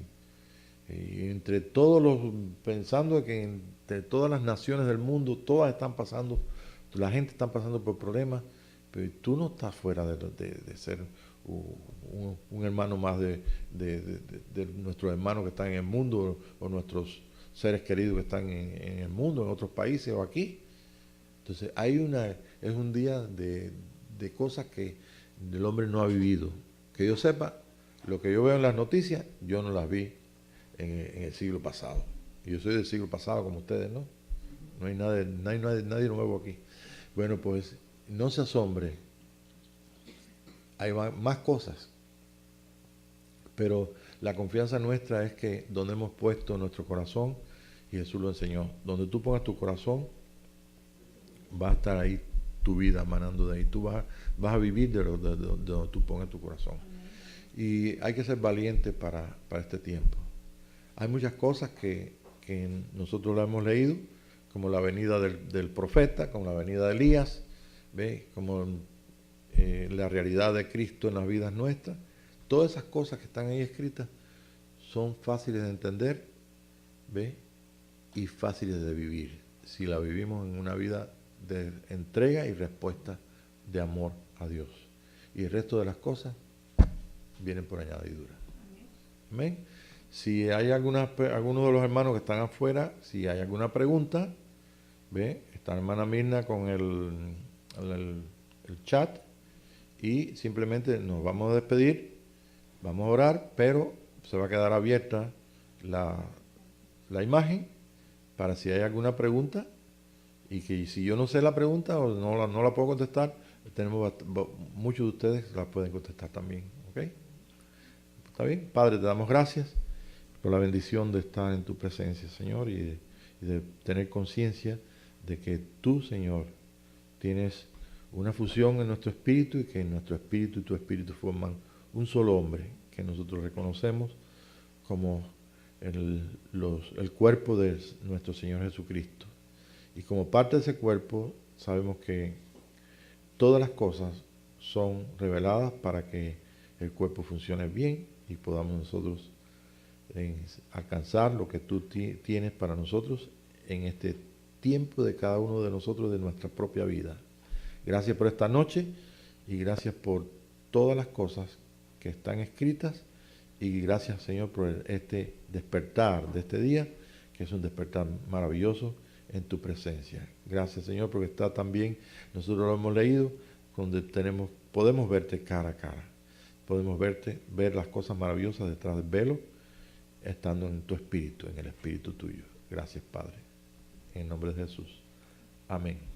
S1: Entre todos pensando que entre todas las naciones del mundo, todas están pasando, la gente está pasando por problemas, pero tú no estás fuera de ser un hermano más de nuestros hermanos que están en el mundo, o nuestros seres queridos que están en el mundo, en otros países o aquí. Entonces es un día de cosas que el hombre no ha vivido. Que yo sepa, lo que yo veo en las noticias, yo no las vi en el siglo pasado. Y yo soy del siglo pasado como ustedes, ¿no? No hay nadie nuevo aquí. Bueno, pues no se asombre. Hay más cosas. Pero la confianza nuestra es que donde hemos puesto nuestro corazón, y Jesús lo enseñó, donde tú pongas tu corazón, va a estar ahí tu vida emanando de ahí. Tú vas a vivir de donde tú pongas tu corazón. Y hay que ser valiente para este tiempo. Hay muchas cosas que nosotros lo hemos leído, como la venida del profeta, como la venida de Elías, como la realidad de Cristo en las vidas nuestras. Todas esas cosas que están ahí escritas son fáciles de entender, y fáciles de vivir si la vivimos en una vida de entrega y respuesta de amor a Dios. Y el resto de las cosas vienen por añadidura. Amén. Si hay algunos de los hermanos que están afuera, si hay alguna pregunta, ¿ve? Está la hermana Mirna con el chat y simplemente nos vamos a despedir, vamos a orar, pero se va a quedar abierta la imagen para si hay alguna pregunta y que si yo no sé la pregunta o no la puedo contestar, muchos de ustedes la pueden contestar también. ¿Ok? ¿Está bien? Padre, te damos gracias por la bendición de estar en tu presencia, Señor, y de tener conciencia de que tú, Señor, tienes una fusión en nuestro espíritu y que nuestro espíritu y tu espíritu forman un solo hombre que nosotros reconocemos como el cuerpo de nuestro Señor Jesucristo. Y como parte de ese cuerpo sabemos que todas las cosas son reveladas para que el cuerpo funcione bien y podamos nosotros alcanzar lo que tú tienes para nosotros en este tiempo de cada uno de nosotros de nuestra propia vida. Gracias por esta noche y gracias por todas las cosas que están escritas y gracias, Señor, por este despertar de este día, que es un despertar maravilloso en tu presencia. Gracias, Señor, porque está también, nosotros lo hemos leído, donde podemos verte cara a cara. Podemos ver las cosas maravillosas detrás del velo, estando en tu espíritu, en el espíritu tuyo. Gracias, Padre. En el nombre de Jesús. Amén.